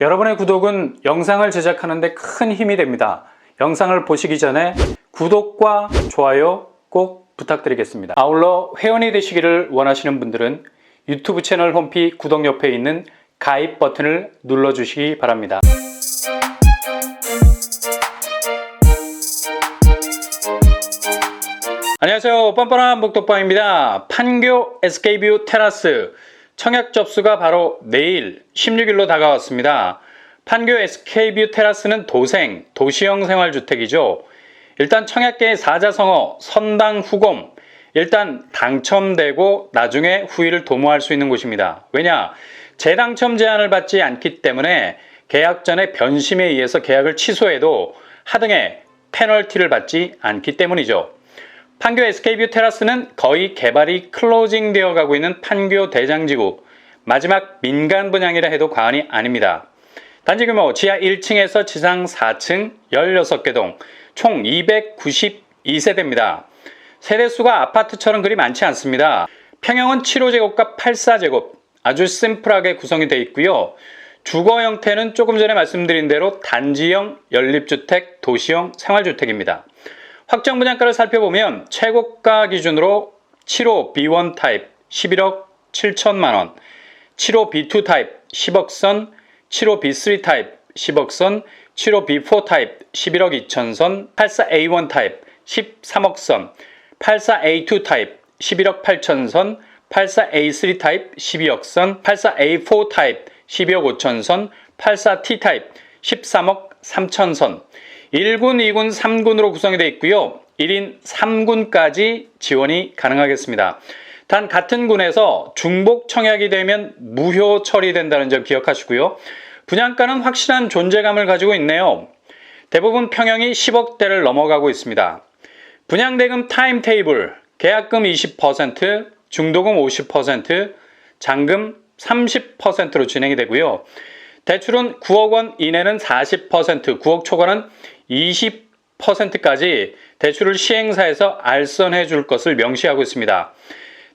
여러분의 구독은 영상을 제작하는 데 큰 힘이 됩니다. 영상을 보시기 전에 구독과 좋아요 꼭 부탁드리겠습니다. 아울러 회원이 되시기를 원하시는 분들은 유튜브 채널 홈피 구독 옆에 있는 가입 버튼을 눌러주시기 바랍니다. 안녕하세요, 뻔뻔한 목독방입니다. 판교 SK뷰 테라스 청약 접수가 바로 내일 16일로 다가왔습니다. 판교 SK뷰 테라스는 도생, 도시형 생활주택이죠. 일단 청약계의 사자성어, 선당 후검, 일단 당첨되고 나중에 후위를 도모할 수 있는 곳입니다. 왜냐? 재당첨 제한을 받지 않기 때문에 계약 전에 변심에 의해서 계약을 취소해도 하등의 페널티를 받지 않기 때문이죠. 판교 SK뷰 테라스는 거의 개발이 클로징 되어 가고 있는 판교 대장지구 마지막 민간 분양이라 해도 과언이 아닙니다. 단지 규모 지하 1층에서 지상 4층 16개 동 총 292세대입니다. 세대수가 아파트처럼 그리 많지 않습니다. 평형은 7호제곱과 84제곱 아주 심플하게 구성이 되어 있고요. 주거 형태는 조금 전에 말씀드린 대로 단지형 연립주택 도시형 생활주택입니다. 확정 분양가를 살펴보면 최고가 기준으로 7호 B1 타입 11억 7천만 원, 7호 B2 타입 10억 선, 7호 B3 타입 10억 선, 7호 B4 타입 11억 2천 선, 84A1 타입 13억 선, 84A2 타입 11억 8천 선, 84A3 타입 12억 선, 84A4 타입 12억 5천 선, 84T 타입 13억 3천 선, 1군, 2군, 3군으로 구성이 되어 있고요. 1인 3군까지 지원이 가능하겠습니다. 단 같은 군에서 중복 청약이 되면 무효 처리된다는 점 기억하시고요. 분양가는 확실한 존재감을 가지고 있네요. 대부분 평형이 10억대를 넘어가고 있습니다. 분양대금 타임테이블, 계약금 20%, 중도금 50%, 잔금 30%로 진행이 되고요. 대출은 9억 원 이내는 40%, 9억 초과는 20%까지 대출을 시행사에서 알선해 줄 것을 명시하고 있습니다.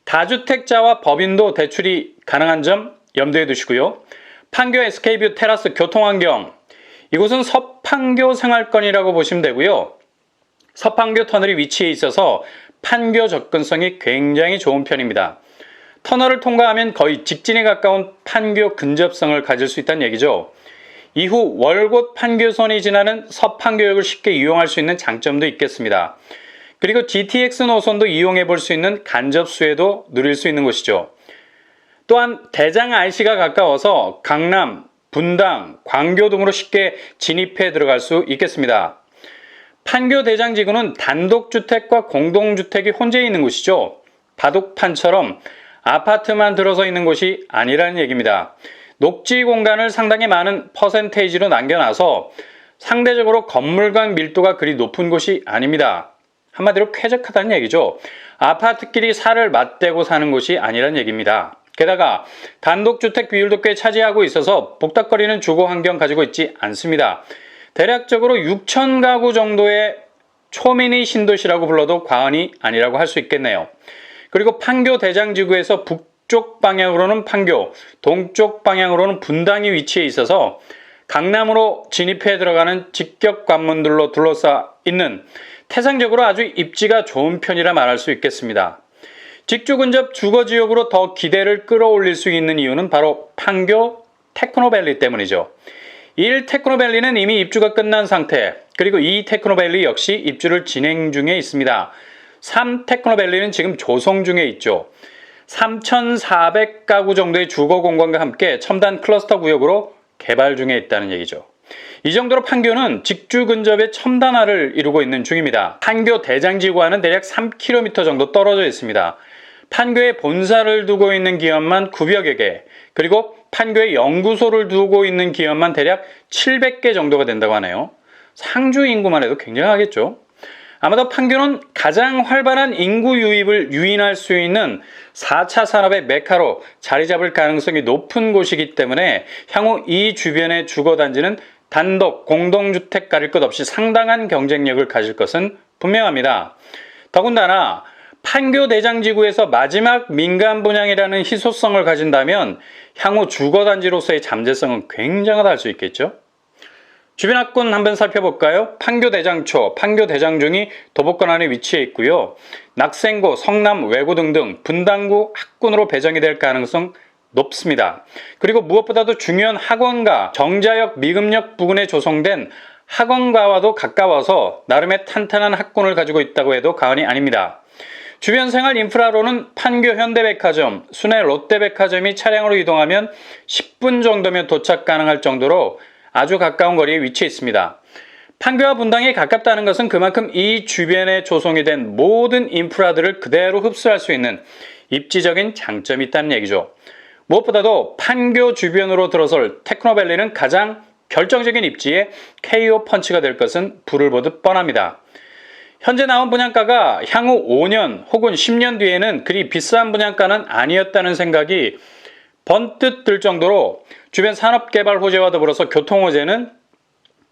다주택자와 법인도 대출이 가능한 점 염두에 두시고요. 판교 SK뷰 테라스 교통환경, 이곳은 서판교 생활권이라고 보시면 되고요. 서판교 터널이 위치해 있어서 판교 접근성이 굉장히 좋은 편입니다. 터널을 통과하면 거의 직진에 가까운 판교 근접성을 가질 수 있다는 얘기죠. 이후 월곶 판교선이 지나는 서판교역을 쉽게 이용할 수 있는 장점도 있겠습니다. 그리고 GTX 노선도 이용해 볼 수 있는 간접수혜도 누릴 수 있는 곳이죠. 또한 대장 IC가 가까워서 강남, 분당, 광교 등으로 쉽게 진입해 들어갈 수 있겠습니다. 판교 대장지구는 단독주택과 공동주택이 혼재해 있는 곳이죠. 바둑판처럼 아파트만 들어서 있는 곳이 아니라는 얘기입니다. 녹지 공간을 상당히 많은 퍼센테이지로 남겨놔서 상대적으로 건물 간 밀도가 그리 높은 곳이 아닙니다. 한마디로 쾌적하다는 얘기죠. 아파트끼리 살을 맞대고 사는 곳이 아니라는 얘기입니다. 게다가 단독주택 비율도 꽤 차지하고 있어서 복닥거리는 주거 환경 가지고 있지 않습니다. 대략적으로 6천 가구 정도의 초미니 신도시라고 불러도 과언이 아니라고 할 수 있겠네요. 그리고 판교 대장지구에서 북쪽 방향으로는 판교, 동쪽 방향으로는 분당이 위치해 있어서 강남으로 진입해 들어가는 직격 관문들로 둘러싸 있는 태상적으로 아주 입지가 좋은 편이라 말할 수 있겠습니다. 직주 근접 주거지역으로 더 기대를 끌어올릴 수 있는 이유는 바로 판교 테크노밸리 때문이죠. 1 테크노밸리는 이미 입주가 끝난 상태, 그리고 2 테크노밸리 역시 입주를 진행 중에 있습니다. 3 테크노밸리는 지금 조성 중에 있죠. 3,400가구 정도의 주거 공간과 함께 첨단 클러스터 구역으로 개발 중에 있다는 얘기죠. 이 정도로 판교는 직주 근접의 첨단화를 이루고 있는 중입니다. 판교 대장지구와는 대략 3km 정도 떨어져 있습니다. 판교에 본사를 두고 있는 기업만 900여 개, 그리고 판교에 연구소를 두고 있는 기업만 대략 700개 정도가 된다고 하네요. 상주 인구만 해도 굉장하겠죠. 아마도 판교는 가장 활발한 인구 유입을 유인할 수 있는 4차 산업의 메카로 자리 잡을 가능성이 높은 곳이기 때문에 향후 이 주변의 주거단지는 단독, 공동주택 가릴 것 없이 상당한 경쟁력을 가질 것은 분명합니다. 더군다나 판교 대장지구에서 마지막 민간 분양이라는 희소성을 가진다면 향후 주거단지로서의 잠재성은 굉장하다 할 수 있겠죠. 주변 학군 한번 살펴볼까요? 판교 대장초, 판교 대장중이 도보권 안에 위치해 있고요. 낙생고, 성남, 외구 등등 분당구 학군으로 배정이 될 가능성 높습니다. 그리고 무엇보다도 중요한 학원가, 정자역, 미금역 부근에 조성된 학원가와도 가까워서 나름의 탄탄한 학군을 가지고 있다고 해도 과언이 아닙니다. 주변 생활 인프라로는 판교 현대백화점, 순회 롯데백화점이 차량으로 이동하면 10분 정도면 도착 가능할 정도로 아주 가까운 거리에 위치해 있습니다. 판교와 분당이 가깝다는 것은 그만큼 이 주변에 조성이 된 모든 인프라들을 그대로 흡수할 수 있는 입지적인 장점이 있다는 얘기죠. 무엇보다도 판교 주변으로 들어설 테크노밸리는 가장 결정적인 입지에 KO 펀치가 될 것은 불을 보듯 뻔합니다. 현재 나온 분양가가 향후 5년 혹은 10년 뒤에는 그리 비싼 분양가는 아니었다는 생각이 번뜩 들 정도로 주변 산업개발 호재와 더불어서 교통 호재는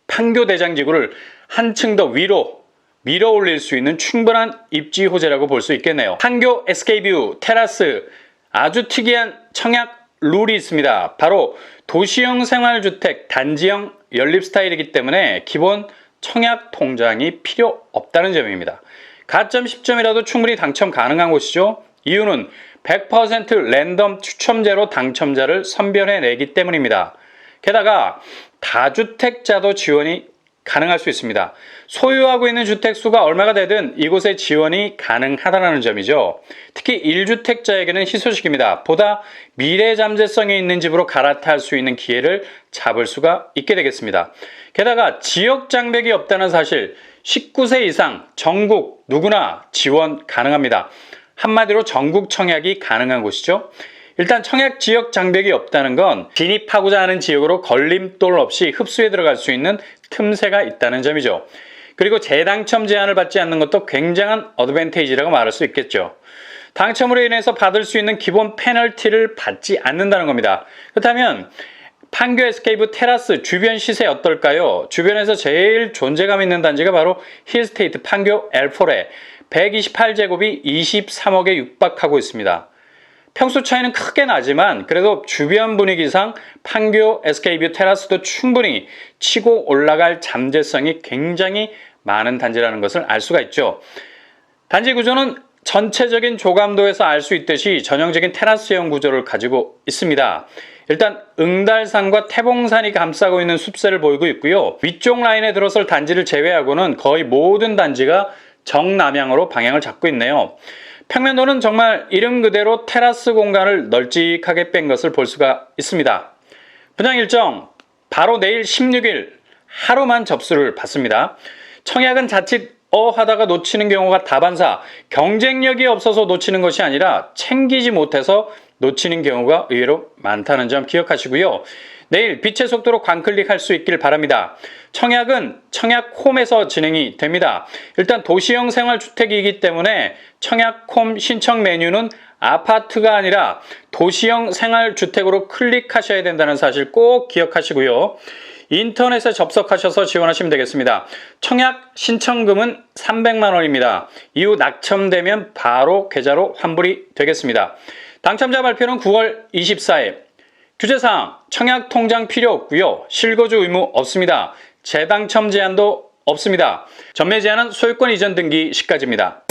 판교 대장지구를 한층 더 위로 밀어 올릴 수 있는 충분한 입지 호재라고 볼 수 있겠네요. 판교 SK뷰 테라스 아주 특이한 청약 룰이 있습니다. 바로 도시형 생활주택 단지형 연립 스타일이기 때문에 기본 청약 통장이 필요 없다는 점입니다. 가점 10점이라도 충분히 당첨 가능한 곳이죠. 이유는 100% 랜덤 추첨제로 당첨자를 선별해내기 때문입니다. 게다가 다주택자도 지원이 가능할 수 있습니다. 소유하고 있는 주택수가 얼마가 되든 이곳에 지원이 가능하다는 점이죠. 특히 1주택자에게는 희소식입니다. 보다 미래 잠재성이 있는 집으로 갈아탈 수 있는 기회를 잡을 수가 있게 되겠습니다. 게다가 지역 장벽이 없다는 사실, 19세 이상 전국 누구나 지원 가능합니다. 한마디로 전국 청약이 가능한 곳이죠. 일단 청약 지역 장벽이 없다는 건 진입하고자 하는 지역으로 걸림돌 없이 흡수해 들어갈 수 있는 틈새가 있다는 점이죠. 그리고 재당첨 제한을 받지 않는 것도 굉장한 어드밴테이지라고 말할 수 있겠죠. 당첨으로 인해서 받을 수 있는 기본 페널티를 받지 않는다는 겁니다. 그렇다면 판교 SK뷰 테라스 주변 시세 어떨까요? 주변에서 제일 존재감 있는 단지가 바로 힐스테이트 판교 L4에 128제곱이 23억에 육박하고 있습니다. 평수 차이는 크게 나지만 그래도 주변 분위기상 판교 SK뷰 테라스도 충분히 치고 올라갈 잠재성이 굉장히 많은 단지라는 것을 알 수가 있죠. 단지 구조는 전체적인 조감도에서 알 수 있듯이 전형적인 테라스형 구조를 가지고 있습니다. 일단 응달산과 태봉산이 감싸고 있는 숲새를 보이고 있고요. 위쪽 라인에 들어설 단지를 제외하고는 거의 모든 단지가 정남향으로 방향을 잡고 있네요. 평면도는 정말 이름 그대로 테라스 공간을 널찍하게 뺀 것을 볼 수가 있습니다. 분양 일정 바로 내일 16일 하루만 접수를 받습니다. 청약은 자칫 하다가 놓치는 경우가 다반사, 경쟁력이 없어서 놓치는 것이 아니라 챙기지 못해서 놓치는 경우가 의외로 많다는 점 기억하시고요. 내일 빛의 속도로 광클릭할 수 있길 바랍니다. 청약은 청약홈에서 진행이 됩니다. 일단 도시형 생활주택이기 때문에 청약홈 신청 메뉴는 아파트가 아니라 도시형 생활주택으로 클릭하셔야 된다는 사실 꼭 기억하시고요. 인터넷에 접속하셔서 지원하시면 되겠습니다. 청약 신청금은 300만 원입니다. 이후 낙첨되면 바로 계좌로 환불이 되겠습니다. 당첨자 발표는 9월 24일. 규제사항, 청약 통장 필요 없고요. 실거주 의무 없습니다. 재당첨 제한도 없습니다. 전매 제한은 소유권 이전 등기 시까지입니다.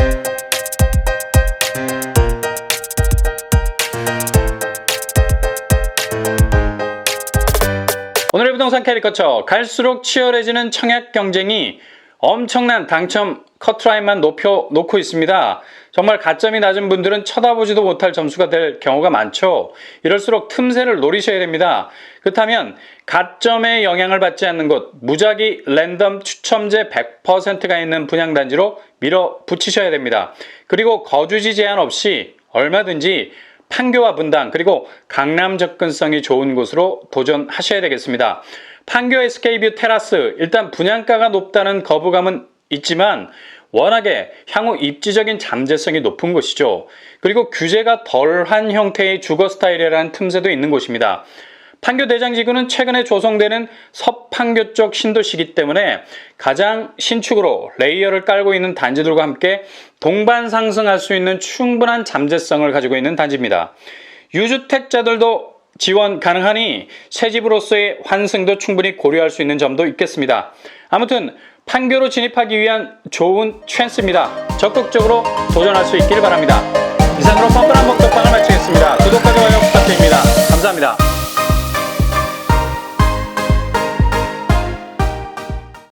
오늘의 부동산 캐리커처, 갈수록 치열해지는 청약 경쟁이 엄청난 당첨 커트라인만 놓고 있습니다. 정말 가점이 낮은 분들은 쳐다보지도 못할 점수가 될 경우가 많죠. 이럴수록 틈새를 노리셔야 됩니다. 그렇다면 가점에 영향을 받지 않는 곳, 무작위 랜덤 추첨제 100%가 있는 분양단지로 밀어붙이셔야 됩니다. 그리고 거주지 제한 없이 얼마든지 판교와 분당 그리고 강남 접근성이 좋은 곳으로 도전하셔야 되겠습니다. 판교 SK뷰 테라스, 일단 분양가가 높다는 거부감은 있지만 워낙에 향후 입지적인 잠재성이 높은 곳이죠. 그리고 규제가 덜한 형태의 주거 스타일이라는 틈새도 있는 곳입니다. 판교 대장지구는 최근에 조성되는 서판교 쪽 신도시이기 때문에 가장 신축으로 레이어를 깔고 있는 단지들과 함께 동반 상승할 수 있는 충분한 잠재성을 가지고 있는 단지입니다. 유주택자들도 지원 가능하니 새집으로서의 환승도 충분히 고려할 수 있는 점도 있겠습니다. 아무튼 판교로 진입하기 위한 좋은 찬스입니다. 적극적으로 도전할 수 있기를 바랍니다. 이상으로 뻔뻔한 목덕방을 마치겠습니다. 구독과 좋아요 부탁드립니다. 감사합니다.